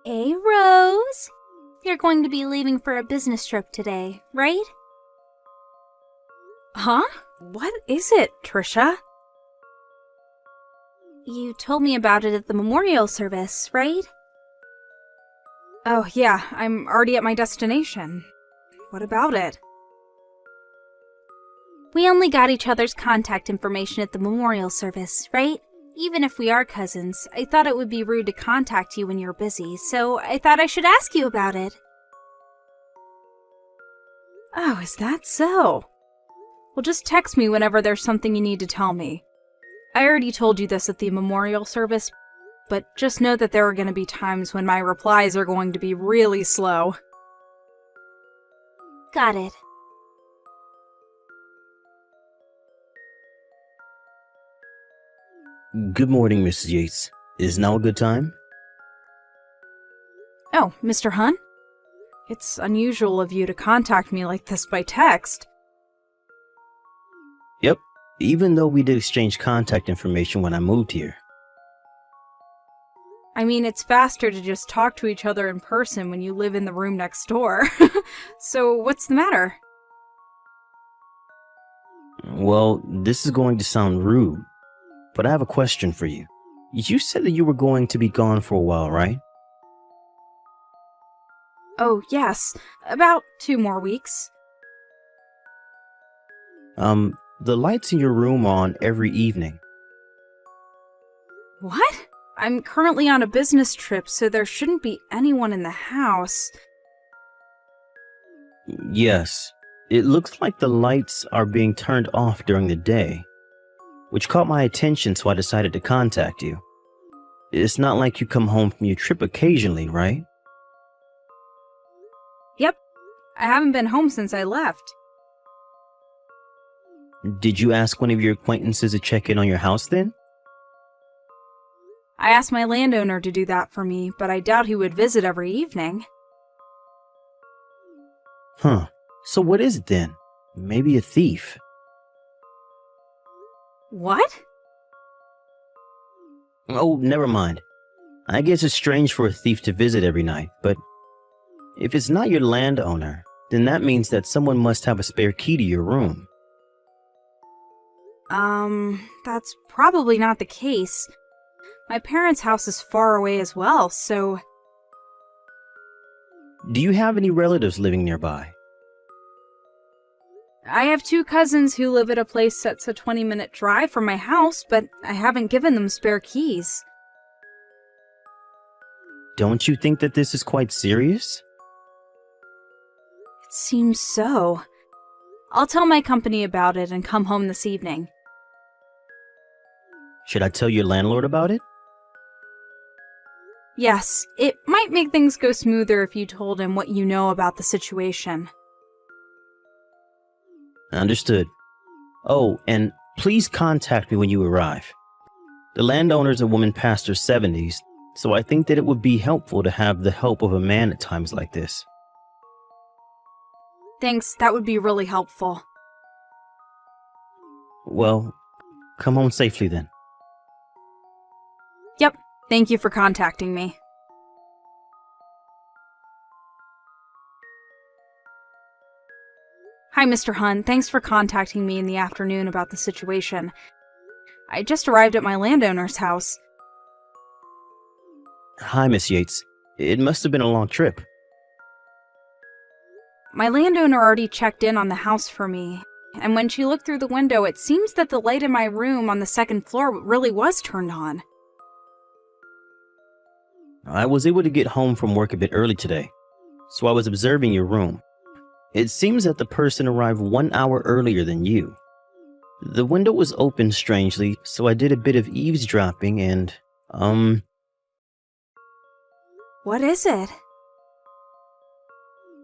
Hey, Rose. You're going to be leaving for a business trip today, right? Huh? What is it, Trisha? You told me about it at the memorial service, right? Oh, yeah, I'm already at my destination. What about it? We only got each other's contact information at the memorial service, right? Even if we are cousins, I thought it would be rude to contact you when you're busy, so I thought I should ask you about it. Oh, is that so? Well, just text me whenever there's something you need to tell me. I already told you this at the memorial service, but just know that there are going to be times when my replies are going to be really slow. Got it. Good morning, Mrs. Yates. Is now a good time? Oh, Mr. Hunt? It's unusual of you to contact me like this by text. Yep, even though we did exchange contact information when I moved here. I mean, it's faster to just talk to each other in person when you live in the room next door. So, what's the matter? Well, this is going to sound rude, but I have a question for you. You said that you were going to be gone for a while, right? Oh, yes. About 2 more weeks. The lights in your room are on every evening. What? I'm currently on a business trip, so there shouldn't be anyone in the house. Yes, it looks like the lights are being turned off during the day, which caught my attention, so I decided to contact you. It's not like you come home from your trip occasionally, right? Yep. I haven't been home since I left. Did you ask one of your acquaintances to check in on your house then? I asked my landowner to do that for me, but I doubt he would visit every evening. Huh. So what is it then? Maybe a thief. What? Oh, never mind. I guess it's strange for a thief to visit every night, but if it's not your landowner, then that means that someone must have a spare key to your room. That's probably not the case. My parents' house is far away as well, so... Do you have any relatives living nearby? I have 2 cousins who live at a place that's a 20-minute drive from my house, but I haven't given them spare keys. Don't you think that this is quite serious? It seems so. I'll tell my company about it and come home this evening. Should I tell your landlord about it? Yes, it might make things go smoother if you told him what you know about the situation. Understood. Oh, and please contact me when you arrive. The landowner's a woman past her 70s, so I think that it would be helpful to have the help of a man at times like this. Thanks, that would be really helpful. Well, come home safely then. Yep, thank you for contacting me. Hi, Mr. Hunt. Thanks for contacting me in the afternoon about the situation. I just arrived at my landowner's house. Hi, Miss Yates. It must have been a long trip. My landowner already checked in on the house for me, and when she looked through the window, it seems that the light in my room on the 2nd floor really was turned on. I was able to get home from work a bit early today, so I was observing your room. It seems that the person arrived 1 hour earlier than you. The window was open strangely, so I did a bit of eavesdropping and, What is it?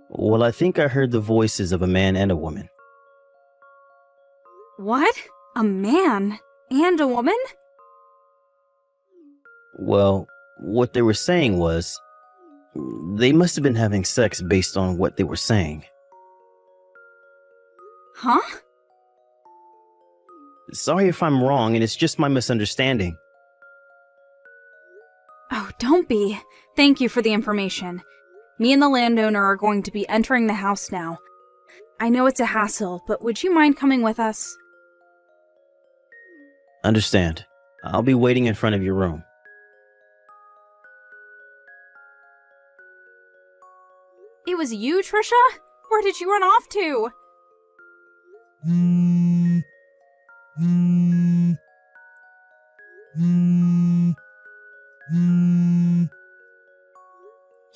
well, I think I heard the voices of a man and a woman. What? A man? And a woman? Well, what they were saying was, they must have been having sex based on what they were saying. Huh? Sorry if I'm wrong and it's just my misunderstanding. Oh, don't be. Thank you for the information. Me and the landowner are going to be entering the house now. I know it's a hassle, but would you mind coming with us? Understand. I'll be waiting in front of your room. It was you, Trisha? Where did you run off to?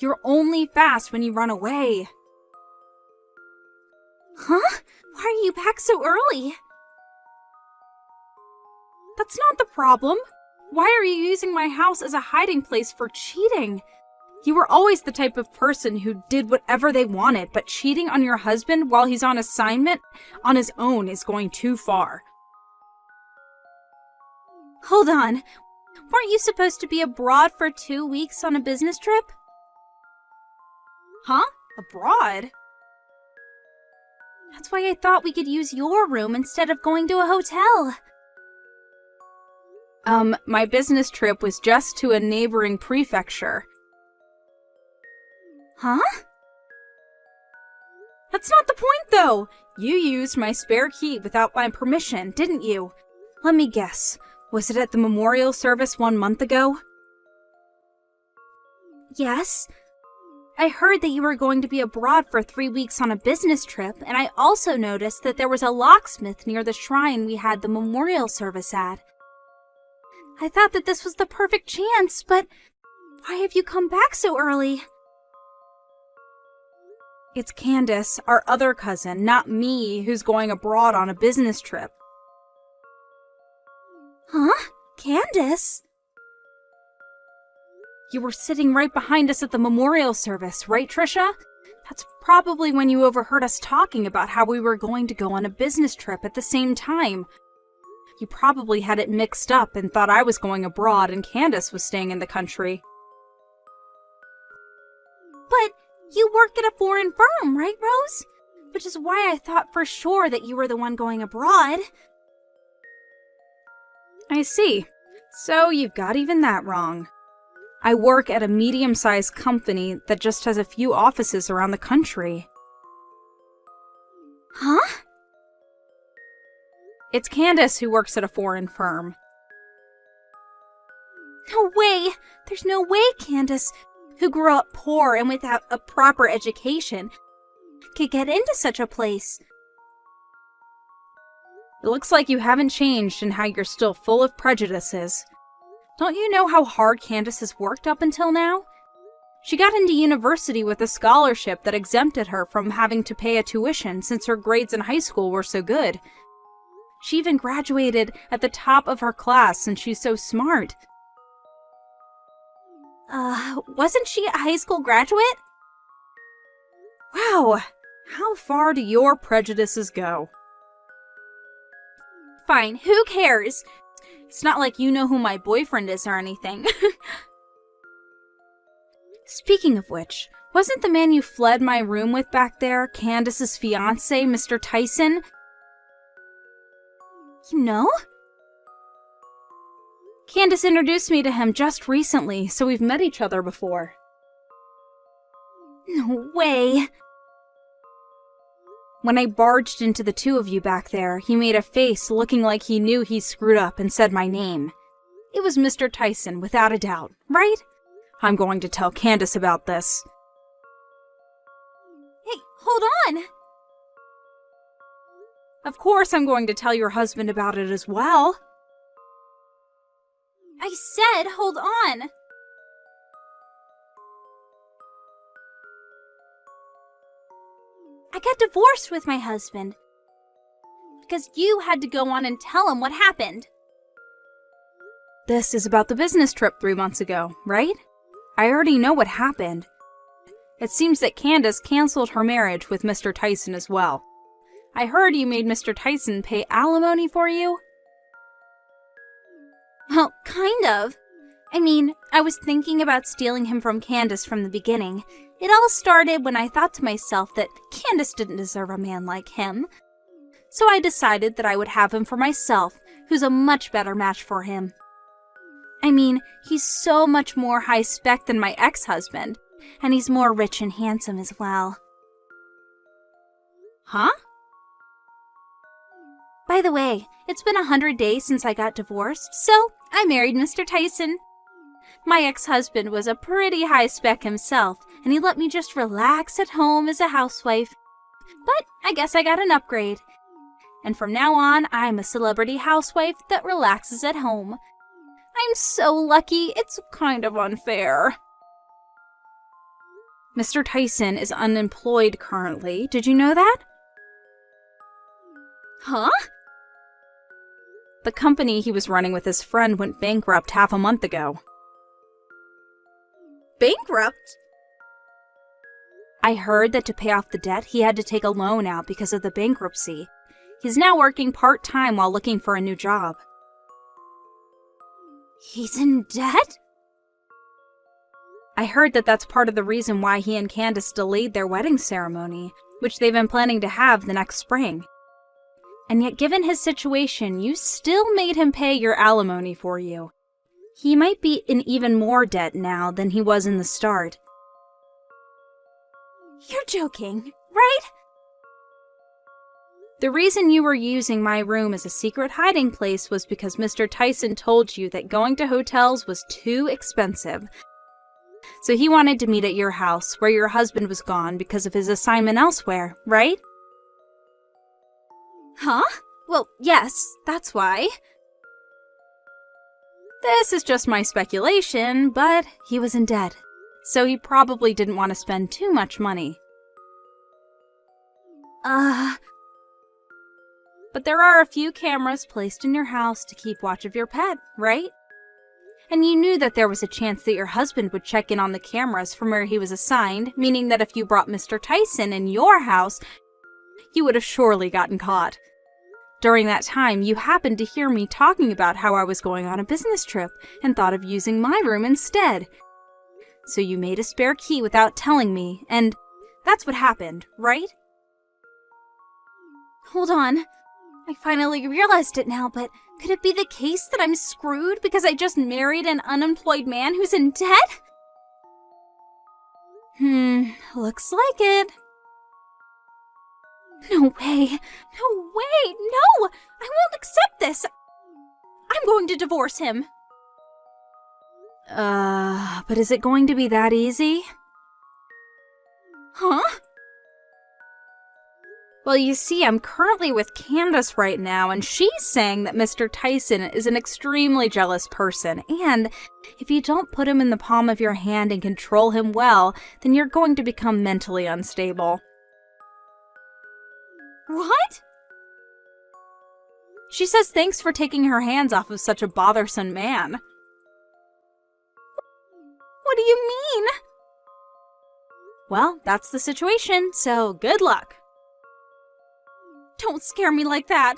You're only fast when you run away. Huh? Why are you back so early? That's not the problem. Why are you using my house as a hiding place for cheating? You were always the type of person who did whatever they wanted, but cheating on your husband while he's on assignment on his own is going too far. Hold on. Weren't you supposed to be abroad for 2 weeks on a business trip? Huh? Abroad? That's why I thought we could use your room instead of going to a hotel. My business trip was just to a neighboring prefecture. Huh? That's not the point, though! You used my spare key without my permission, didn't you? Let me guess. Was it at the memorial service 1 month ago? Yes. I heard that you were going to be abroad for 3 weeks on a business trip, and I also noticed that there was a locksmith near the shrine we had the memorial service at. I thought that this was the perfect chance, but why have you come back so early? It's Candace, our other cousin, not me, who's going abroad on a business trip. Huh? Candace? You were sitting right behind us at the memorial service, right, Trisha? That's probably when you overheard us talking about how we were going to go on a business trip at the same time. You probably had it mixed up and thought I was going abroad and Candace was staying in the country. But you work at a foreign firm, right, Rose? Which is why I thought for sure that you were the one going abroad. I see. So you've got even that wrong. I work at a medium-sized company that just has a few offices around the country. Huh? It's Candace who works at a foreign firm. No way! There's no way Candace, who grew up poor and without a proper education, could get into such a place. It looks like you haven't changed and how you're still full of prejudices. Don't you know how hard Candace has worked up until now? She got into university with a scholarship that exempted her from having to pay a tuition since her grades in high school were so good. She even graduated at the top of her class since she's so smart. Wasn't she a high school graduate? Wow, how far do your prejudices go? Fine, who cares? It's not like you know who my boyfriend is or anything. Speaking of which, wasn't the man you fled my room with back there Candace's fiancé, Mr. Tyson? You know? Candace introduced me to him just recently, so we've met each other before. No way. When I barged into the two of you back there, he made a face looking like he knew he screwed up and said my name. It was Mr. Tyson, without a doubt, right? I'm going to tell Candace about this. Hey, hold on! Of course I'm going to tell your husband about it as well. I said hold on! I got divorced with my husband because you had to go on and tell him what happened. This is about the business trip 3 months ago, right? I already know what happened. It seems that Candace canceled her marriage with Mr. Tyson as well. I heard you made Mr. Tyson pay alimony for you. Well, kind of. I mean, I was thinking about stealing him from Candace from the beginning. It all started when I thought to myself that Candace didn't deserve a man like him. So I decided that I would have him for myself, who's a much better match for him. I mean, he's so much more high spec than my ex-husband, and he's more rich and handsome as well. Huh? By the way, it's been 100 days since I got divorced, so I married Mr. Tyson. My ex-husband was a pretty high spec himself, and he let me just relax at home as a housewife. But I guess I got an upgrade. And from now on, I'm a celebrity housewife that relaxes at home. I'm so lucky, it's kind of unfair. Mr. Tyson is unemployed currently. Did you know that? Huh? The company he was running with his friend went bankrupt half a month ago. Bankrupt? I heard that to pay off the debt, he had to take a loan out because of the bankruptcy. He's now working part-time while looking for a new job. He's in debt? I heard that that's part of the reason why he and Candace delayed their wedding ceremony, which they've been planning to have the next spring. And yet, given his situation, you still made him pay your alimony for you. He might be in even more debt now than he was in the start. You're joking, right? The reason you were using my room as a secret hiding place was because Mr. Tyson told you that going to hotels was too expensive. So he wanted to meet at your house, where your husband was gone because of his assignment elsewhere, right? Huh? Well, yes, that's why. This is just my speculation, but he was in debt, so he probably didn't want to spend too much money. But there are a few cameras placed in your house to keep watch of your pet, right? And you knew that there was a chance that your husband would check in on the cameras from where he was assigned, meaning that if you brought Mr. Tyson in your house, you would have surely gotten caught. During that time, you happened to hear me talking about how I was going on a business trip and thought of using my room instead. So you made a spare key without telling me, and that's what happened, right? Hold on. I finally realized it now, but could it be the case that I'm screwed because I just married an unemployed man who's in debt? Looks like it. No way! No way! No! I won't accept this! I'm going to divorce him! But is it going to be that easy? Huh? Well, you see, I'm currently with Candace right now, and she's saying that Mr. Tyson is an extremely jealous person, and if you don't put him in the palm of your hand and control him well, then you're going to become mentally unstable. What? She says thanks for taking her hands off of such a bothersome man. What do you mean? Well, that's the situation, so good luck. Don't scare me like that.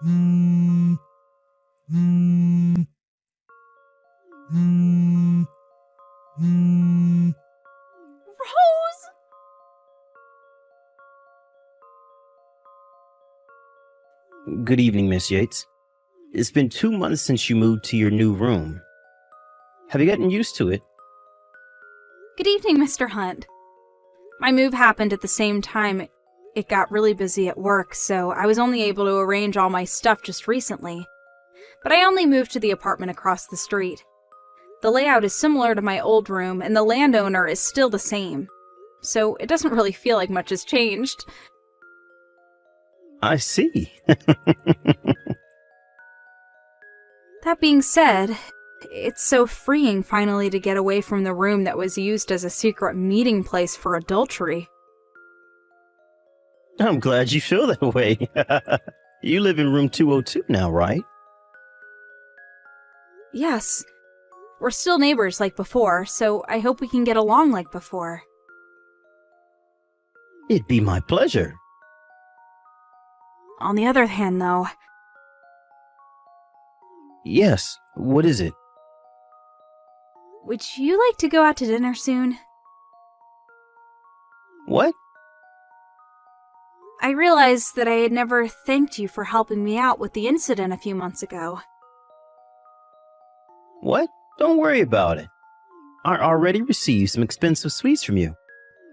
Rose! Good evening, Miss Yates. It's been 2 months since you moved to your new room. Have you gotten used to it? Good evening, Mr. Hunt. My move happened at the same time. It got really busy at work, so I was only able to arrange all my stuff just recently. But I only moved to the apartment across the street. The layout is similar to my old room, and the landowner is still the same. So it doesn't really feel like much has changed. I see. That being said, it's so freeing finally to get away from the room that was used as a secret meeting place for adultery. I'm glad you feel that way. You live in room 202 now, right? Yes. We're still neighbors like before, so I hope we can get along like before. It'd be my pleasure. On the other hand, though... Yes, what is it? Would you like to go out to dinner soon? What? I realized that I had never thanked you for helping me out with the incident a few months ago. What? Don't worry about it. I already received some expensive sweets from you.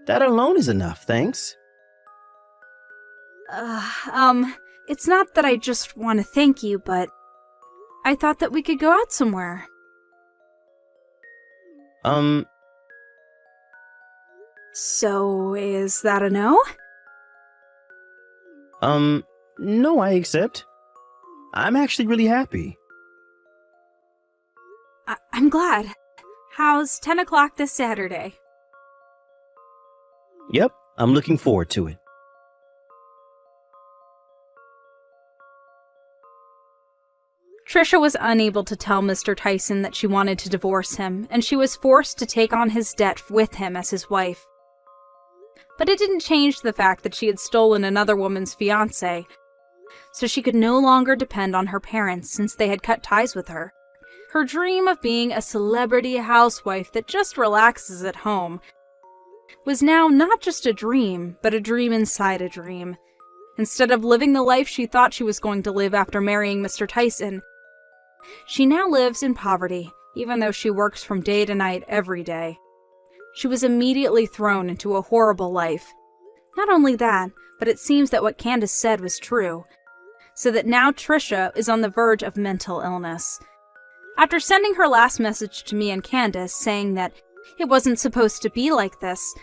That alone is enough, thanks. It's not that I just want to thank you, but I thought that we could go out somewhere. So, is that a no? No, I accept. I'm actually really happy. I'm glad. How's 10 o'clock this Saturday? Yep, I'm looking forward to it. Trisha was unable to tell Mr. Tyson that she wanted to divorce him, and she was forced to take on his debt with him as his wife. But it didn't change the fact that she had stolen another woman's fiancé, so she could no longer depend on her parents since they had cut ties with her. Her dream of being a celebrity housewife that just relaxes at home was now not just a dream, but a dream inside a dream. Instead of living the life she thought she was going to live after marrying Mr. Tyson, she now lives in poverty, even though she works from day to night every day. She was immediately thrown into a horrible life. Not only that, but it seems that what Candace said was true, so that now Trisha is on the verge of mental illness. After sending her last message to me and Candace saying that it wasn't supposed to be like this,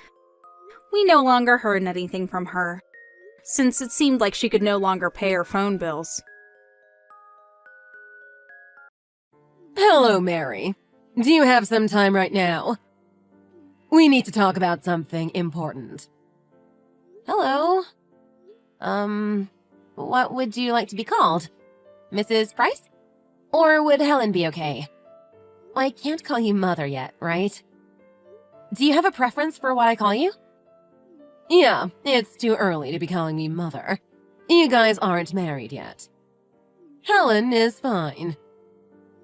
we no longer heard anything from her, since it seemed like she could no longer pay her phone bills. Hello, Mary. Do you have some time right now? We need to talk about something important. Hello? What would you like to be called? Mrs. Price? Or would Helen be okay? I can't call you Mother yet, right? Do you have a preference for what I call you? Yeah, it's too early to be calling me Mother. You guys aren't married yet. Helen is fine.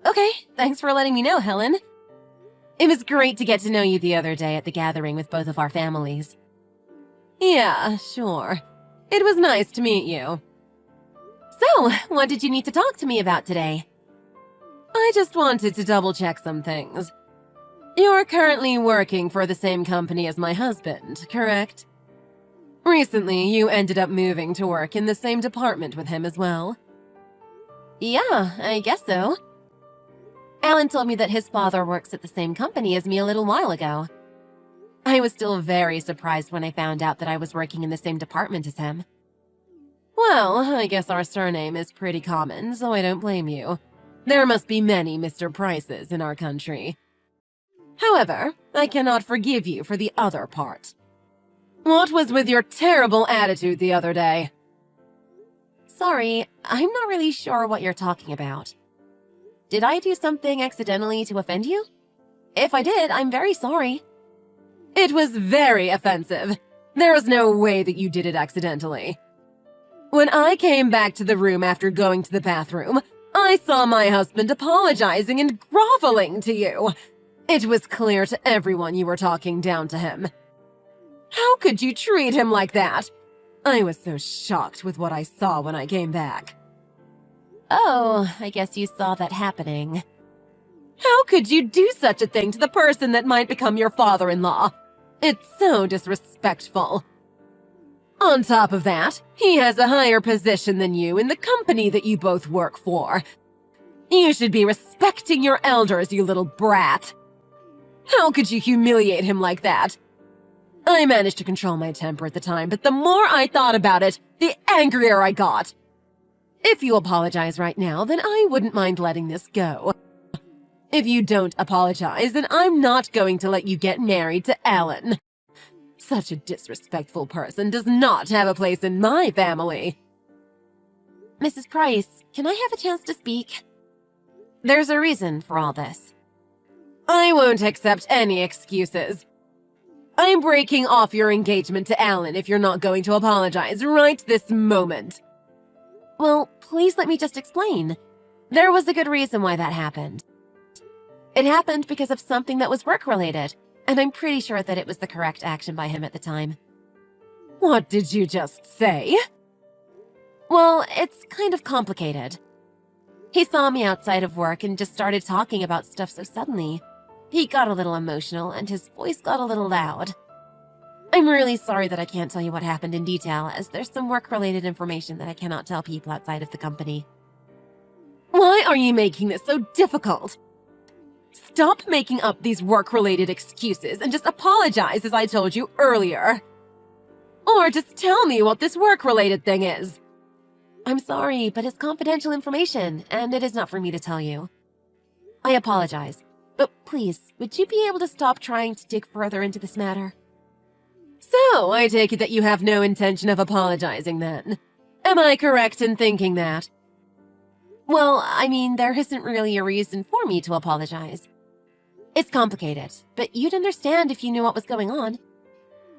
Okay, thanks for letting me know, Helen. It was great to get to know you the other day at the gathering with both of our families. Yeah, sure. It was nice to meet you. So, what did you need to talk to me about today? I just wanted to double-check some things. You're currently working for the same company as my husband, correct? Recently, you ended up moving to work in the same department with him as well. Yeah, I guess so. Alan told me that his father works at the same company as me a little while ago. I was still very surprised when I found out that I was working in the same department as him. Well, I guess our surname is pretty common, so I don't blame you. There must be many Mr. Prices in our country. However, I cannot forgive you for the other part. What was with your terrible attitude the other day? Sorry, I'm not really sure what you're talking about. Did I do something accidentally to offend you? If I did, I'm very sorry. It was very offensive. There is no way that you did it accidentally. When I came back to the room after going to the bathroom, I saw my husband apologizing and groveling to you. It was clear to everyone you were talking down to him. How could you treat him like that? I was so shocked with what I saw when I came back. Oh, I guess you saw that happening. How could you do such a thing to the person that might become your father-in-law? It's so disrespectful. On top of that, he has a higher position than you in the company that you both work for. You should be respecting your elders, you little brat. How could you humiliate him like that? I managed to control my temper at the time, but the more I thought about it, the angrier I got. If you apologize right now, then I wouldn't mind letting this go. If you don't apologize, then I'm not going to let you get married to Alan. Such a disrespectful person does not have a place in my family. Mrs. Price, can I have a chance to speak? There's a reason for all this. I won't accept any excuses. I'm breaking off your engagement to Alan if you're not going to apologize right this moment. Well, please let me just explain. There was a good reason why that happened. It happened because of something that was work-related, and I'm pretty sure that it was the correct action by him at the time. What did you just say? Well, it's kind of complicated. He saw me outside of work and just started talking about stuff so suddenly. He got a little emotional and his voice got a little loud. I'm really sorry that I can't tell you what happened in detail, as there's some work-related information that I cannot tell people outside of the company. Why are you making this so difficult? Stop making up these work-related excuses and just apologize as I told you earlier. Or just tell me what this work-related thing is. I'm sorry, but it's confidential information, and it is not for me to tell you. I apologize, but please, would you be able to stop trying to dig further into this matter? So, I take it that you have no intention of apologizing then. Am I correct in thinking that? Well, I mean, there isn't really a reason for me to apologize. It's complicated, but you'd understand if you knew what was going on.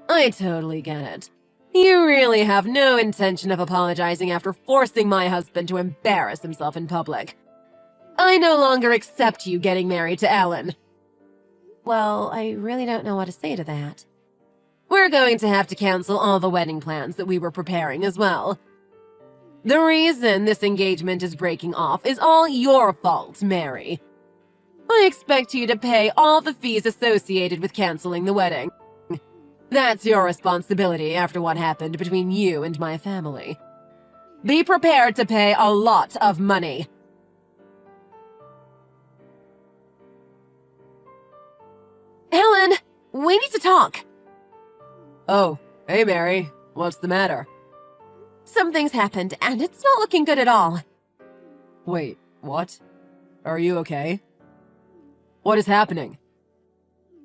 I totally get it. You really have no intention of apologizing after forcing my husband to embarrass himself in public. I no longer accept you getting married to Ellen. Well, I really don't know what to say to that. We're going to have to cancel all the wedding plans that we were preparing as well. The reason this engagement is breaking off is all your fault, Mary. I expect you to pay all the fees associated with canceling the wedding. That's your responsibility after what happened between you and my family. Be prepared to pay a lot of money. Helen, we need to talk. Oh, hey Mary, what's the matter? Something's happened, and it's not looking good at all. Wait, what? Are you okay? What is happening?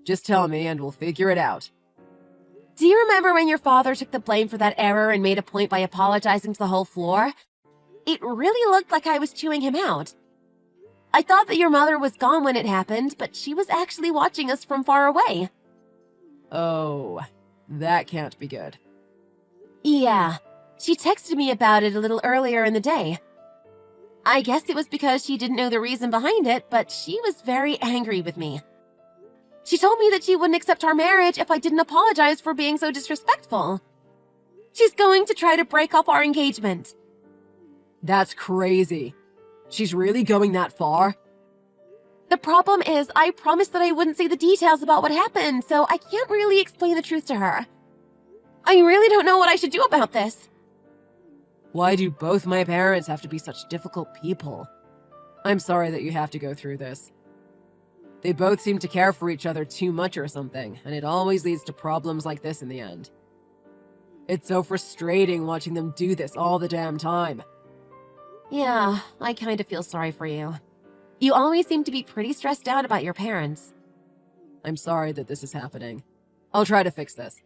Just tell me and we'll figure it out. Do you remember when your father took the blame for that error and made a point by apologizing to the whole floor? It really looked like I was chewing him out. I thought that your mother was gone when it happened, but she was actually watching us from far away. Oh, that can't be good. Yeah, she texted me about it a little earlier in the day. I guess it was because she didn't know the reason behind it, but she was very angry with me. She told me that she wouldn't accept our marriage if I didn't apologize for being so disrespectful. She's going to try to break off our engagement. That's crazy. She's really going that far? The problem is, I promised that I wouldn't say the details about what happened, so I can't really explain the truth to her. I really don't know what I should do about this. Why do both my parents have to be such difficult people? I'm sorry that you have to go through this. They both seem to care for each other too much or something, and it always leads to problems like this in the end. It's so frustrating watching them do this all the damn time. Yeah, I kind of feel sorry for you. You always seem to be pretty stressed out about your parents. I'm sorry that this is happening. I'll try to fix this.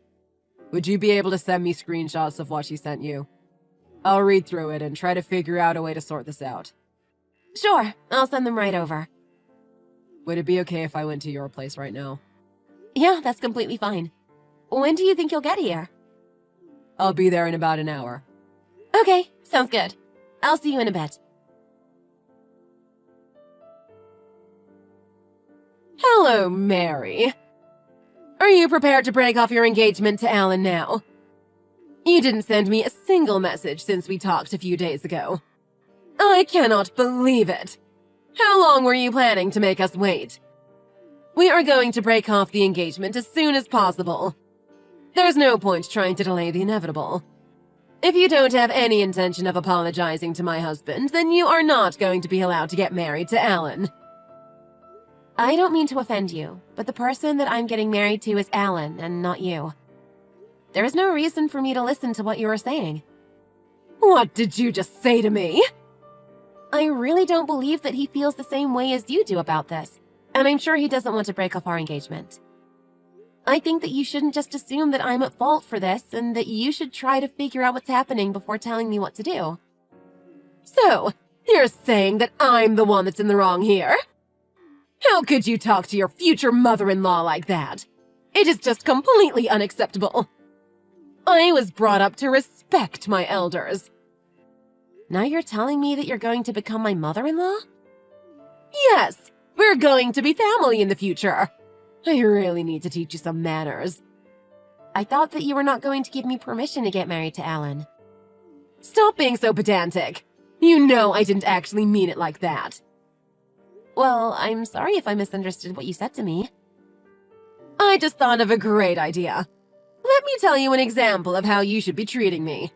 Would you be able to send me screenshots of what she sent you? I'll read through it and try to figure out a way to sort this out. Sure, I'll send them right over. Would it be okay if I went to your place right now? Yeah, that's completely fine. When do you think you'll get here? I'll be there in about an hour. Okay, sounds good. I'll see you in a bit. Hello, Mary. Are you prepared to break off your engagement to Alan now? You didn't send me a single message since we talked a few days ago. I cannot believe it. How long were you planning to make us wait? We are going to break off the engagement as soon as possible. There's no point trying to delay the inevitable. If you don't have any intention of apologizing to my husband, then you are not going to be allowed to get married to Alan. I don't mean to offend you, but the person that I'm getting married to is Alan and not you. There is no reason for me to listen to what you are saying. What did you just say to me? I really don't believe that he feels the same way as you do about this, and I'm sure he doesn't want to break off our engagement. I think that you shouldn't just assume that I'm at fault for this, and that you should try to figure out what's happening before telling me what to do. So, you're saying that I'm the one that's in the wrong here? How could you talk to your future mother-in-law like that? It is just completely unacceptable. I was brought up to respect my elders. Now you're telling me that you're going to become my mother-in-law? Yes, we're going to be family in the future. I really need to teach you some manners. I thought that you were not going to give me permission to get married to Alan. Stop being so pedantic. You know I didn't actually mean it like that. Well, I'm sorry if I misunderstood what you said to me. I just thought of a great idea. Let me tell you an example of how you should be treating me.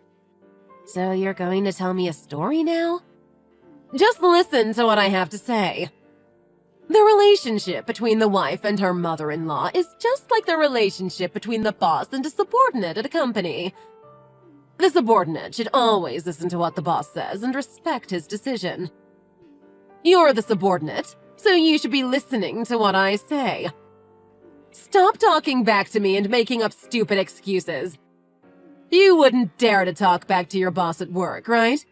So you're going to tell me a story now? Just listen to what I have to say. The relationship between the wife and her mother-in-law is just like the relationship between the boss and a subordinate at a company. The subordinate should always listen to what the boss says and respect his decision. You're the subordinate, so you should be listening to what I say. Stop talking back to me and making up stupid excuses. You wouldn't dare to talk back to your boss at work, right?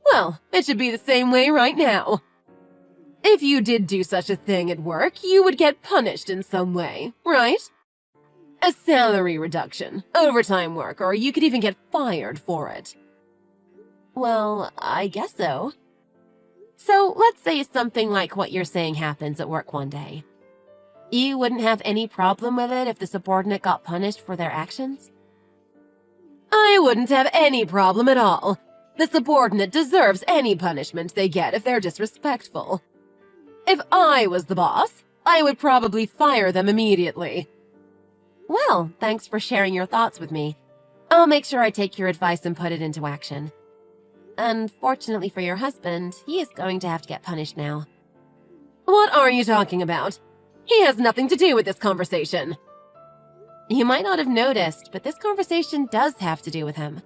Well, it should be the same way right now. If you did do such a thing at work, you would get punished in some way, right? A salary reduction, overtime work, or you could even get fired for it. Well, I guess so. So let's say something like what you're saying happens at work one day. You wouldn't have any problem with it if the subordinate got punished for their actions? I wouldn't have any problem at all. The subordinate deserves any punishment they get if they're disrespectful. If I was the boss, I would probably fire them immediately. Well, thanks for sharing your thoughts with me. I'll make sure I take your advice and put it into action. Unfortunately for your husband, he is going to have to get punished now. What are you talking about? He has nothing to do with this conversation. You might not have noticed, but this conversation does have to do with him.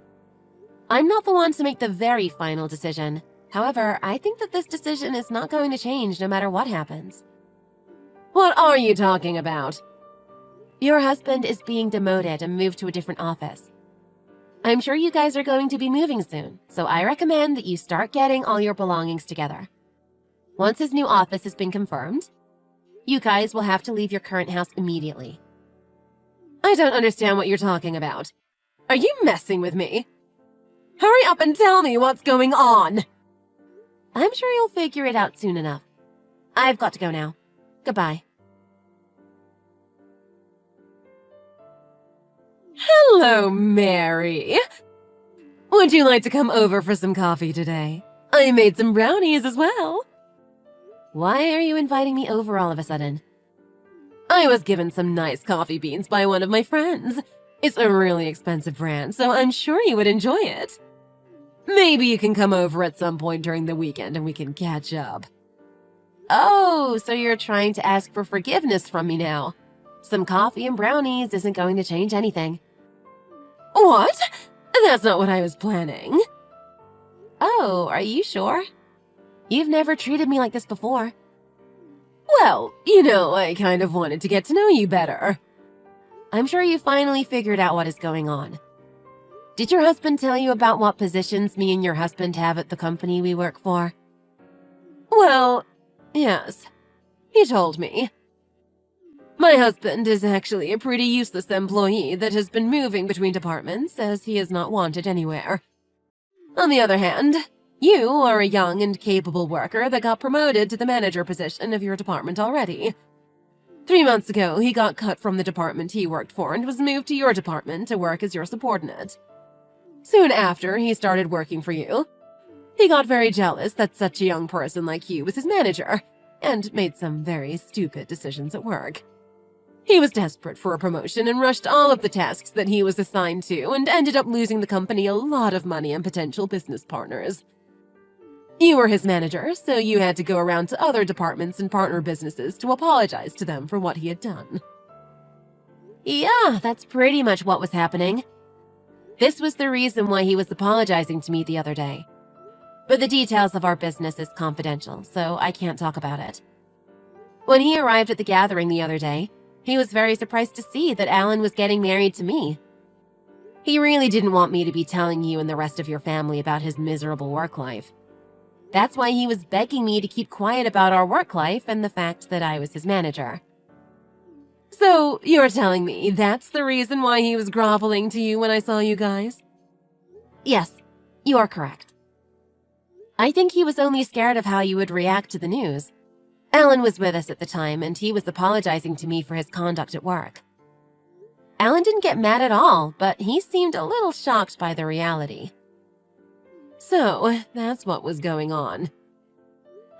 I'm not the one to make the very final decision. However, I think that this decision is not going to change no matter what happens. What are you talking about? Your husband is being demoted and moved to a different office. I'm sure you guys are going to be moving soon, so I recommend that you start getting all your belongings together. Once his new office has been confirmed, you guys will have to leave your current house immediately. I don't understand what you're talking about. Are you messing with me? Hurry up and tell me what's going on! I'm sure you'll figure it out soon enough. I've got to go now. Goodbye. Hello, Mary. Would you like to come over for some coffee today? I made some brownies as well. Why are you inviting me over all of a sudden? I was given some nice coffee beans by one of my friends. It's a really expensive brand, so I'm sure you would enjoy it. Maybe you can come over at some point during the weekend and we can catch up. Oh, so you're trying to ask for forgiveness from me now. Some coffee and brownies isn't going to change anything. What? That's not what I was planning. Oh, are you sure? You've never treated me like this before. Well, you know, I kind of wanted to get to know you better. I'm sure you finally figured out what is going on. Did your husband tell you about what positions me and your husband have at the company we work for? Well, yes. He told me. My husband is actually a pretty useless employee that has been moving between departments as he is not wanted anywhere. On the other hand, you are a young and capable worker that got promoted to the manager position of your department already. 3 months ago, he got cut from the department he worked for and was moved to your department to work as your subordinate. Soon after he started working for you, he got very jealous that such a young person like you was his manager, and made some very stupid decisions at work. He was desperate for a promotion and rushed all of the tasks that he was assigned to and ended up losing the company a lot of money and potential business partners. You were his manager, so you had to go around to other departments and partner businesses to apologize to them for what he had done. Yeah, that's pretty much what was happening. This was the reason why he was apologizing to me the other day. But the details of our business is confidential, so I can't talk about it. When he arrived at the gathering the other day, he was very surprised to see that Alan was getting married to me. He really didn't want me to be telling you and the rest of your family about his miserable work life. That's why he was begging me to keep quiet about our work life and the fact that I was his manager. So, you're telling me that's the reason why he was groveling to you when I saw you guys? Yes, you are correct. I think he was only scared of how you would react to the news. Alan was with us at the time, and he was apologizing to me for his conduct at work. Alan didn't get mad at all, but he seemed a little shocked by the reality. So, that's what was going on.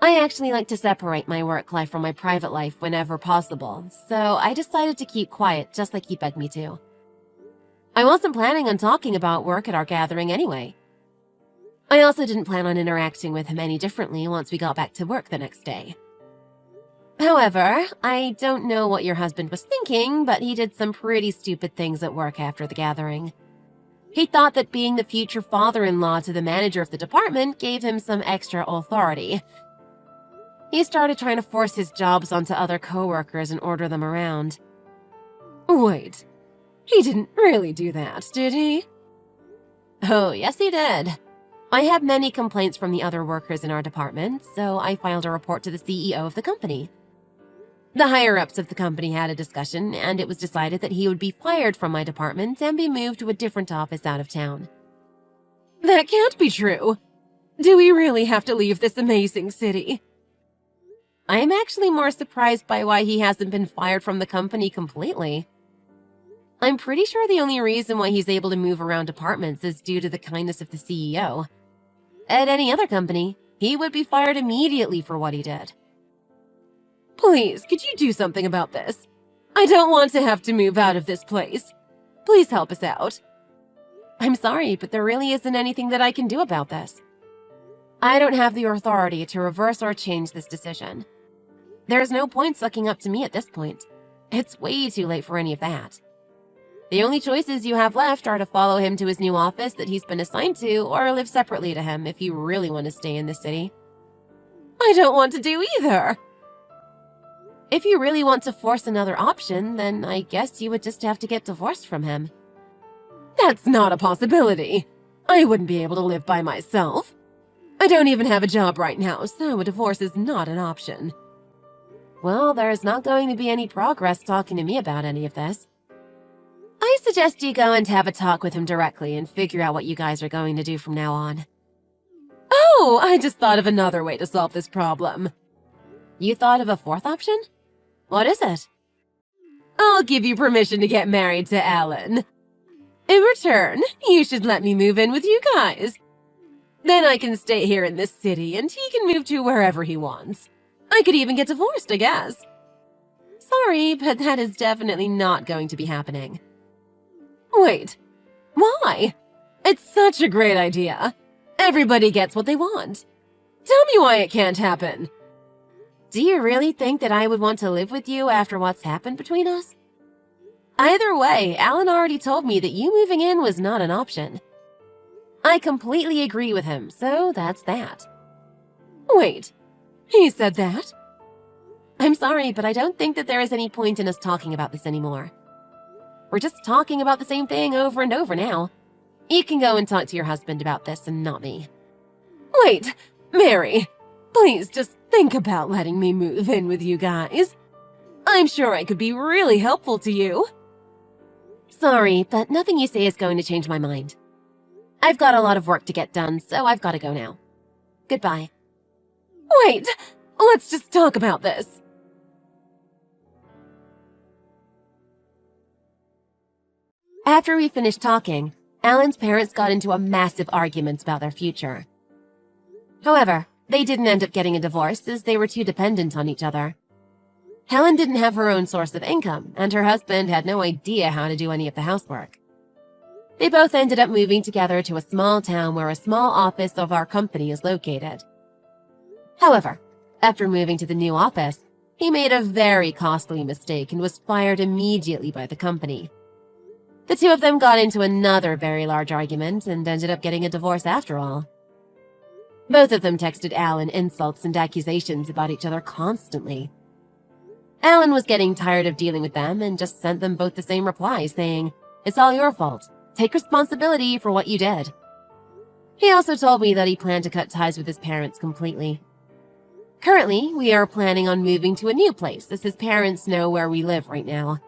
I actually like to separate my work life from my private life whenever possible, so I decided to keep quiet just like he begged me to. I wasn't planning on talking about work at our gathering anyway. I also didn't plan on interacting with him any differently once we got back to work the next day. However, I don't know what your husband was thinking, but he did some pretty stupid things at work after the gathering. He thought that being the future father-in-law to the manager of the department gave him some extra authority. He started trying to force his jobs onto other coworkers and order them around. Wait, he didn't really do that, did he? Oh, yes he did. I had many complaints from the other workers in our department, so I filed a report to the CEO of the company. The higher-ups of the company had a discussion, and it was decided that he would be fired from my department and be moved to a different office out of town. That can't be true. Do we really have to leave this amazing city? I'm actually more surprised by why he hasn't been fired from the company completely. I'm pretty sure the only reason why he's able to move around departments is due to the kindness of the CEO. At any other company, he would be fired immediately for what he did. Please, could you do something about this? I don't want to have to move out of this place. Please help us out. I'm sorry, but there really isn't anything that I can do about this. I don't have the authority to reverse or change this decision. There's no point sucking up to me at this point. It's way too late for any of that. The only choices you have left are to follow him to his new office that he's been assigned to or live separately to him if you really want to stay in this city. I don't want to do either. If you really want to force another option, then I guess you would just have to get divorced from him. That's not a possibility. I wouldn't be able to live by myself. I don't even have a job right now, so a divorce is not an option. Well, there's not going to be any progress talking to me about any of this. I suggest you go and have a talk with him directly and figure out what you guys are going to do from now on. Oh, I just thought of another way to solve this problem. You thought of a fourth option? What is it? I'll give you permission to get married to Alan. In return, you should let me move in with you guys. Then I can stay here in this city and he can move to wherever he wants. I could even get divorced, I guess. Sorry, but that is definitely not going to be happening. Wait, why? It's such a great idea. Everybody gets what they want. Tell me why it can't happen. Do you really think that I would want to live with you after what's happened between us? Either way, Alan already told me that you moving in was not an option. I completely agree with him, so that's that. Wait, he said that? I'm sorry, but I don't think that there is any point in us talking about this anymore. We're just talking about the same thing over and over now. You can go and talk to your husband about this and not me. Wait, Mary, please just think about letting me move in with you guys. I'm sure I could be really helpful to you. Sorry, but nothing you say is going to change my mind. I've got a lot of work to get done, so I've got to go now. Goodbye. Wait, let's just talk about this. After we finished talking, Alan's parents got into a massive argument about their future. However, they didn't end up getting a divorce as they were too dependent on each other. Helen didn't have her own source of income, and her husband had no idea how to do any of the housework. They both ended up moving together to a small town where a small office of our company is located. However, after moving to the new office, he made a very costly mistake and was fired immediately by the company. The two of them got into another very large argument and ended up getting a divorce after all. Both of them texted Alan insults and accusations about each other constantly. Alan was getting tired of dealing with them and just sent them both the same reply saying, "It's all your fault. Take responsibility for what you did." He also told me that he planned to cut ties with his parents completely. Currently, we are planning on moving to a new place as his parents know where we live right now.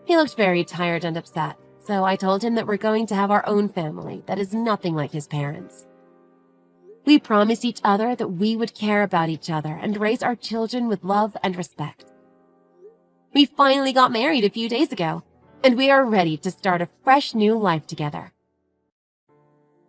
He looked very tired and upset, so I told him that we're going to have our own family that is nothing like his parents. We promised each other that we would care about each other and raise our children with love and respect. We finally got married a few days ago, and we are ready to start a fresh new life together.